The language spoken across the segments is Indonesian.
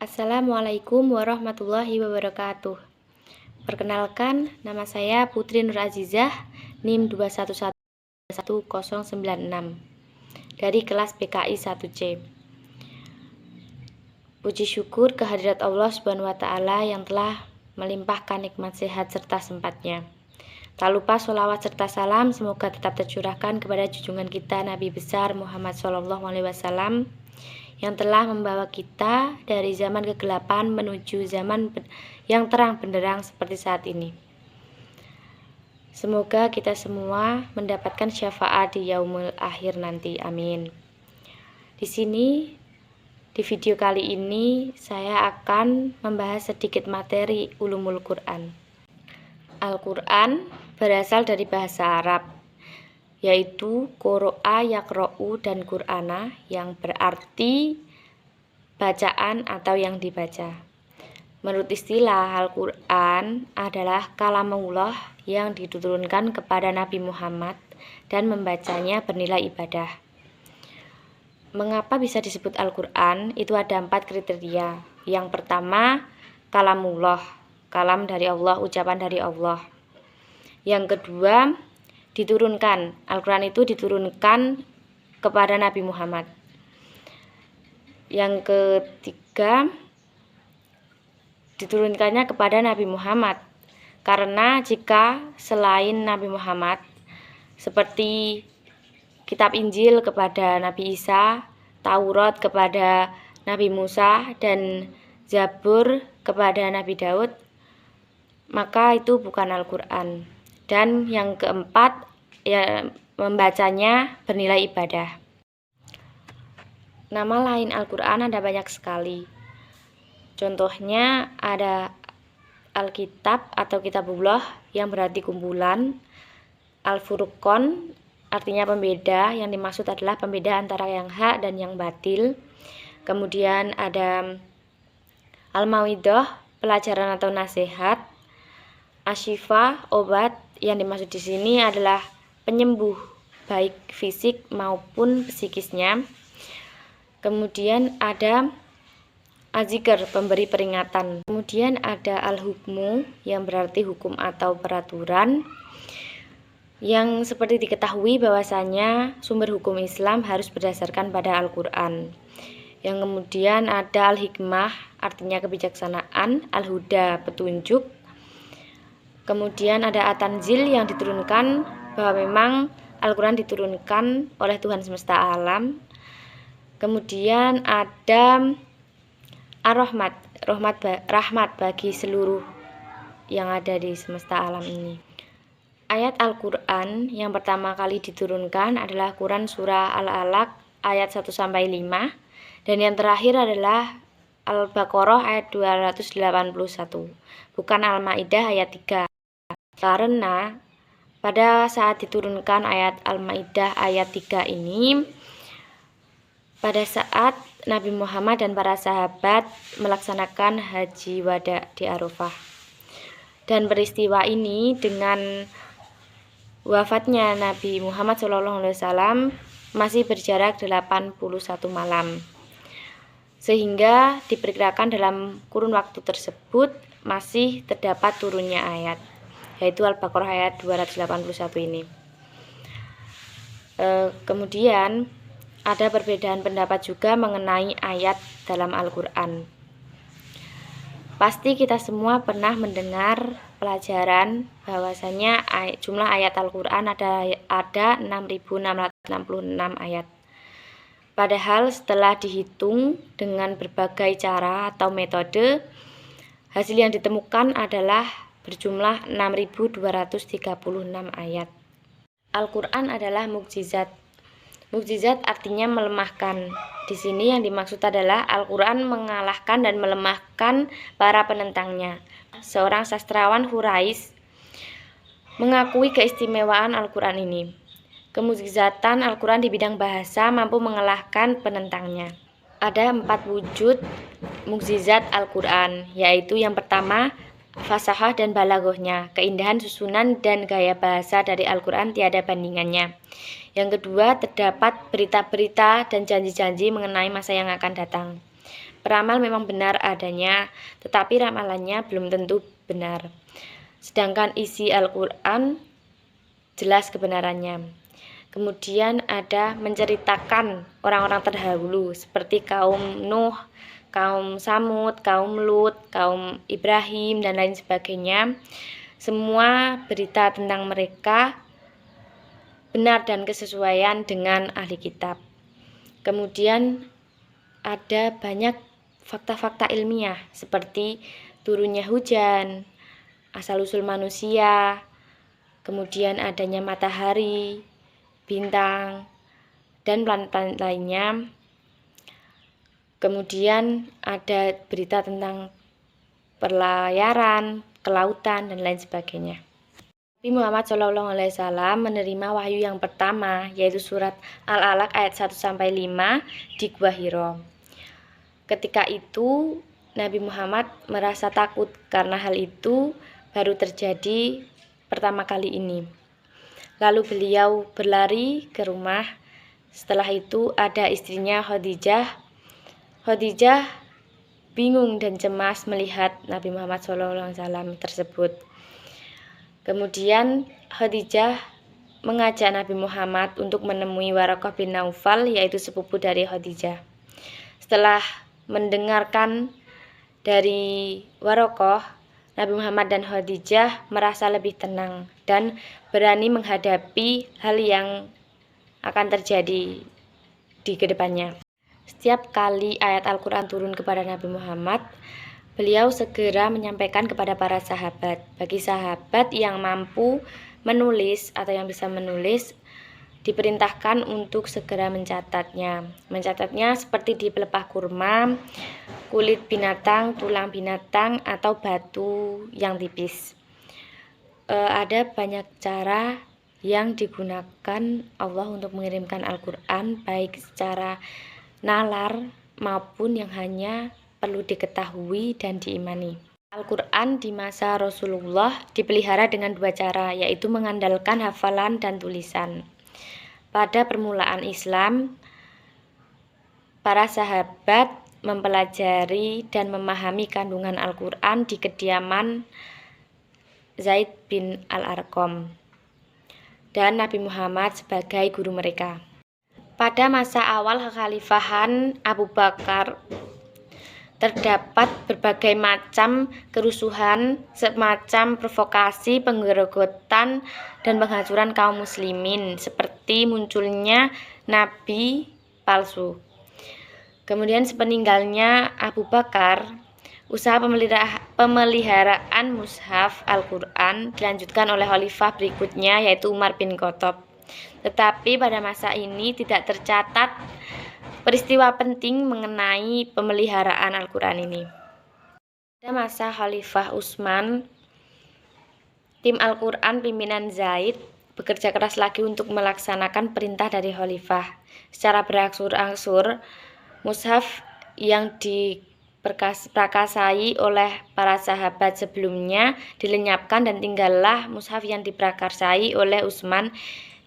Assalamualaikum warahmatullahi wabarakatuh. Perkenalkan, nama saya Putri Nur Azizah, NIM 2111096 dari kelas PKI 1C. Puji syukur kehadirat Allah Subhanahu wa Ta'ala yang telah melimpahkan nikmat sehat serta sempatnya. Tak lupa sholawat serta salam semoga tetap tercurahkan kepada junjungan kita Nabi besar Muhammad SAW yang telah membawa kita dari zaman kegelapan menuju zaman yang terang benderang seperti saat ini. Semoga kita semua mendapatkan syafaat di yaumul akhir nanti. Amin. Di sini, di video kali ini, saya akan membahas sedikit materi ulumul Quran. Al-Quran berasal dari bahasa Arab, yaitu qoro'a yaqro'u dan Qur'ana, yang berarti bacaan atau yang dibaca. Menurut istilah, Al-Quran adalah kalamullah yang diturunkan kepada Nabi Muhammad dan membacanya bernilai ibadah. Mengapa bisa disebut Al-Quran? Itu ada 4 kriteria. Yang pertama, kalamullah, kalam dari Allah, ucapan dari Allah. Yang kedua, diturunkan. Al-Quran itu diturunkan kepada Nabi Muhammad. Yang ketiga, diturunkannya kepada Nabi Muhammad. Karena jika selain Nabi Muhammad, seperti kitab Injil kepada Nabi Isa, Taurat kepada Nabi Musa, dan Zabur kepada Nabi Daud, maka itu bukan Al-Quran. Dan yang keempat, ya, membacanya bernilai ibadah. Nama lain Al-Quran ada banyak sekali. Contohnya ada Alkitab atau Kitabullah yang berarti kumpulan, Al-Furqan artinya pembeda, yang dimaksud adalah pembeda antara yang hak dan yang batil. Kemudian ada Al-Mau'idah, pelajaran atau nasihat, Asyifa, obat, yang dimaksud di sini adalah penyembuh baik fisik maupun psikisnya. Kemudian ada Az-Zikr, pemberi peringatan. Kemudian ada Al-Hukmu yang berarti hukum atau peraturan, yang seperti diketahui bahwasanya sumber hukum Islam harus berdasarkan pada Al-Quran. Yang kemudian ada Al-Hikmah, artinya kebijaksanaan, Al-Huda, petunjuk. Kemudian ada At-Tanzil yang diturunkan, bahwa memang Al-Quran diturunkan oleh Tuhan semesta alam. Kemudian ada Ar-Rahmat, rahmat bagi seluruh yang ada di semesta alam ini. Ayat Al-Quran yang pertama kali diturunkan adalah Quran surah Al-Alaq ayat 1-5, dan yang terakhir adalah Al-Baqarah ayat 281, bukan Al-Maidah ayat 3. Karena pada saat diturunkan ayat Al-Maidah ayat 3 ini, pada saat Nabi Muhammad dan para sahabat melaksanakan haji wada di Arafah. Dan peristiwa ini dengan wafatnya Nabi Muhammad SAW masih berjarak 81 malam. Sehingga diperkirakan dalam kurun waktu tersebut masih terdapat turunnya ayat, yaitu Al-Baqarah ayat 281 ini. Kemudian ada perbedaan pendapat juga mengenai ayat dalam Al-Quran. Pasti kita semua pernah mendengar pelajaran bahwasanya jumlah ayat Al-Quran ada 6.666 ayat. Padahal setelah dihitung dengan berbagai cara atau metode, hasil yang ditemukan adalah berjumlah 6.236 ayat. Al-Quran adalah mukjizat. Mukjizat artinya melemahkan. Di sini yang dimaksud adalah Al-Quran mengalahkan dan melemahkan para penentangnya. Seorang sastrawan Hurais mengakui keistimewaan Al-Quran ini. Kemukjizatan Al-Quran di bidang bahasa mampu mengalahkan penentangnya. Ada 4 wujud mukjizat Al-Quran, yaitu yang pertama, fasahah dan balaghahnya, keindahan susunan dan gaya bahasa dari Al-Quran tiada bandingannya. Yang kedua, terdapat berita-berita dan janji-janji mengenai masa yang akan datang. Peramal memang benar adanya, tetapi ramalannya belum tentu benar. Sedangkan isi Al-Quran jelas kebenarannya. Kemudian ada menceritakan orang-orang terdahulu seperti kaum Nuh, kaum Samud, kaum Lut, kaum Ibrahim, dan lain sebagainya. Semua berita tentang mereka benar dan kesesuaian dengan ahli kitab. Kemudian ada banyak fakta-fakta ilmiah seperti turunnya hujan, asal-usul manusia, kemudian adanya matahari, bintang, dan planet-planet lainnya. Kemudian ada berita tentang pelayaran, kelautan, dan lain sebagainya. Nabi Muhammad SAW menerima wahyu yang pertama, yaitu surat Al-Alaq ayat 1-5 di Gua Hiro. Ketika itu Nabi Muhammad merasa takut karena hal itu baru terjadi pertama kali ini. Lalu beliau berlari ke rumah. Setelah itu ada istrinya Khadijah. Khadijah bingung dan cemas melihat Nabi Muhammad SAW tersebut. Kemudian Khadijah mengajak Nabi Muhammad untuk menemui Waraqah bin Naufal, yaitu sepupu dari Khadijah. Setelah mendengarkan dari Waraqah, Nabi Muhammad dan Khadijah merasa lebih tenang dan berani menghadapi hal yang akan terjadi di kedepannya. Setiap kali ayat Al-Quran turun kepada Nabi Muhammad, beliau segera menyampaikan kepada para sahabat. Bagi sahabat yang mampu menulis atau yang bisa menulis, diperintahkan untuk segera mencatatnya. Mencatatnya seperti di pelepah kurma, kulit binatang, tulang binatang, atau batu yang tipis. Ada banyak cara yang digunakan Allah untuk mengirimkan Al-Quran, baik secara nalar maupun yang hanya perlu diketahui dan diimani. Al-Quran di masa Rasulullah dipelihara dengan dua cara, yaitu mengandalkan hafalan dan tulisan. Pada permulaan Islam, para sahabat mempelajari dan memahami kandungan Al-Quran di kediaman Zaid bin Al-Arqam dan Nabi Muhammad sebagai guru mereka. Pada masa awal kekhalifahan Abu Bakar, terdapat berbagai macam kerusuhan, semacam provokasi, penggerogotan, dan penghancuran kaum muslimin, seperti munculnya nabi palsu. Kemudian sepeninggalnya Abu Bakar, usaha pemeliharaan mushaf Al-Quran dilanjutkan oleh khalifah berikutnya, yaitu Umar bin Khattab. Tetapi pada masa ini tidak tercatat peristiwa penting mengenai pemeliharaan Al-Quran ini. Pada masa Khalifah Utsman, tim Al-Quran pimpinan Zaid bekerja keras lagi untuk melaksanakan perintah dari Khalifah. Secara berangsur-angsur, mushaf yang diprakarsai oleh para sahabat sebelumnya dilenyapkan dan tinggallah mushaf yang diprakarsai oleh Utsman,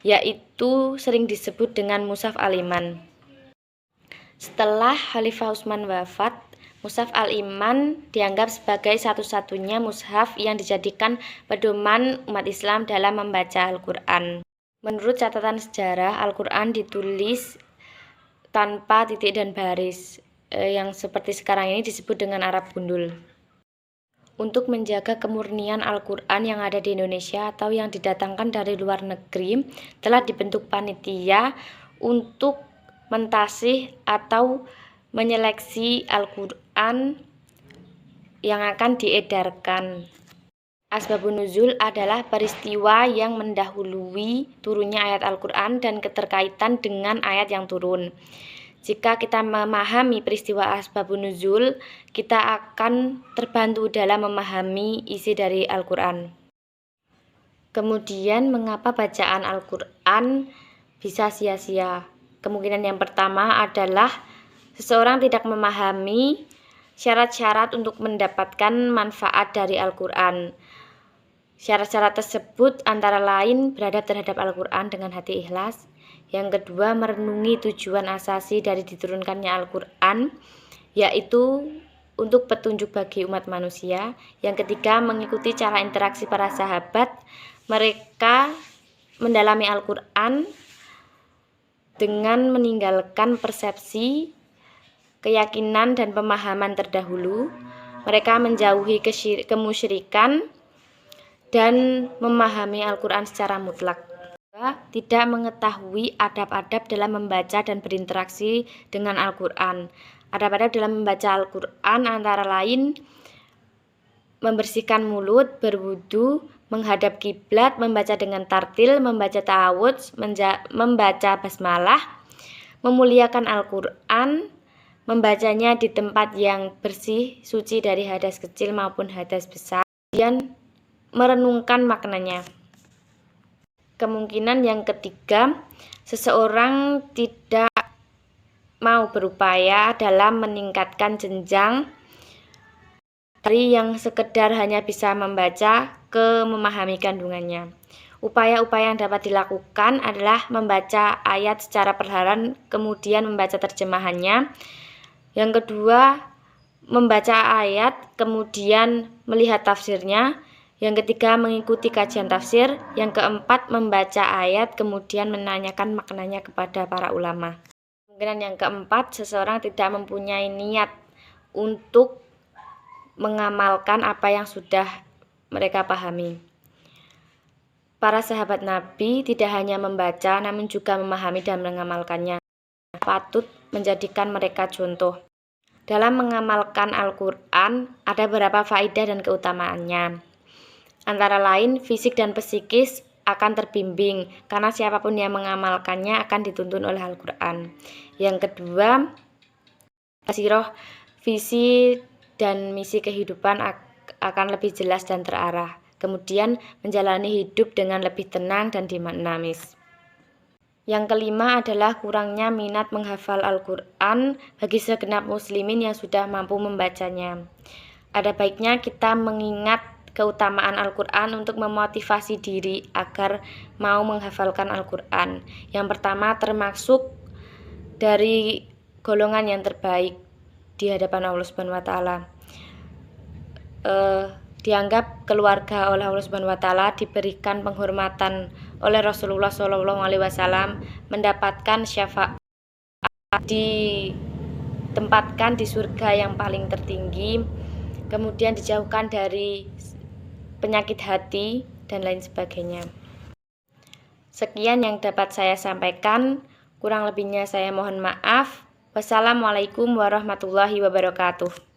yaitu sering disebut dengan mushaf Al-Iman. Setelah Khalifah Utsman wafat, mushaf Al-Iman dianggap sebagai satu-satunya mushaf yang dijadikan pedoman umat Islam dalam membaca Al-Quran. Menurut catatan sejarah, Al-Quran ditulis tanpa titik dan baris, yang seperti sekarang ini disebut dengan Arab gundul. Untuk menjaga kemurnian Al-Quran yang ada di Indonesia atau yang didatangkan dari luar negeri, telah dibentuk panitia untuk mentasih atau menyeleksi Al-Quran yang akan diedarkan. Asbabun nuzul adalah peristiwa yang mendahului turunnya ayat Al-Quran dan keterkaitan dengan ayat yang turun. Jika kita memahami peristiwa asbabun nuzul, kita akan terbantu dalam memahami isi dari Al-Quran. Kemudian, mengapa bacaan Al-Quran bisa sia-sia? Kemungkinan yang pertama adalah seseorang tidak memahami syarat-syarat untuk mendapatkan manfaat dari Al-Quran. Syarat-syarat tersebut antara lain beradab terhadap Al-Quran dengan hati ikhlas. Yang kedua, merenungi tujuan asasi dari diturunkannya Al-Quran. yaitu untuk petunjuk bagi umat manusia. Yang ketiga, mengikuti cara interaksi para sahabat. Mereka mendalami Al-Quran dengan meninggalkan persepsi, keyakinan, dan pemahaman terdahulu. Mereka menjauhi kemusyrikan dan memahami Al-Quran secara mutlak. Tidak mengetahui adab-adab dalam membaca dan berinteraksi dengan Al-Quran. Adab-adab dalam membaca Al-Quran antara lain membersihkan mulut, berwudu, menghadap kiblat, membaca dengan tartil, membaca ta'awudz, membaca basmalah, memuliakan Al-Quran, membacanya di tempat yang bersih, suci dari hadas kecil maupun hadas besar, dan merenungkan maknanya. Kemungkinan yang ketiga, seseorang tidak mau berupaya dalam meningkatkan jenjang dari yang sekedar hanya bisa membaca ke memahami kandungannya. Upaya-upaya yang dapat dilakukan adalah membaca ayat secara perlahan, kemudian membaca terjemahannya. Yang kedua, membaca ayat, kemudian melihat tafsirnya. Yang ketiga, mengikuti kajian tafsir. Yang keempat, membaca ayat, kemudian menanyakan maknanya kepada para ulama. Kemungkinan yang keempat, seseorang tidak mempunyai niat untuk mengamalkan apa yang sudah mereka pahami. Para sahabat Nabi tidak hanya membaca, namun juga memahami dan mengamalkannya. Patut menjadikan mereka contoh. Dalam mengamalkan Al-Quran, ada beberapa faedah dan keutamaannya. Antara lain, fisik dan psikis akan terbimbing, karena siapapun yang mengamalkannya akan dituntun oleh Al-Quran. Yang kedua, basiroh, visi dan misi kehidupan akan lebih jelas dan terarah. Kemudian, menjalani hidup dengan lebih tenang dan dinamis. Yang kelima adalah kurangnya minat menghafal Al-Quran bagi segenap muslimin yang sudah mampu membacanya. Ada baiknya kita mengingat keutamaan Al-Quran untuk memotivasi diri agar mau menghafalkan Al-Quran. Yang pertama, termasuk dari golongan yang terbaik di hadapan Allah Subhanahu wa Ta'ala. Dianggap keluarga oleh Allah Subhanahu wa Ta'ala, diberikan penghormatan oleh Rasulullah SAW, mendapatkan syafaat, ditempatkan di surga yang paling tertinggi, kemudian dijauhkan dari penyakit hati, dan lain sebagainya. Sekian yang dapat saya sampaikan, kurang lebihnya saya mohon maaf. Wassalamualaikum warahmatullahi wabarakatuh.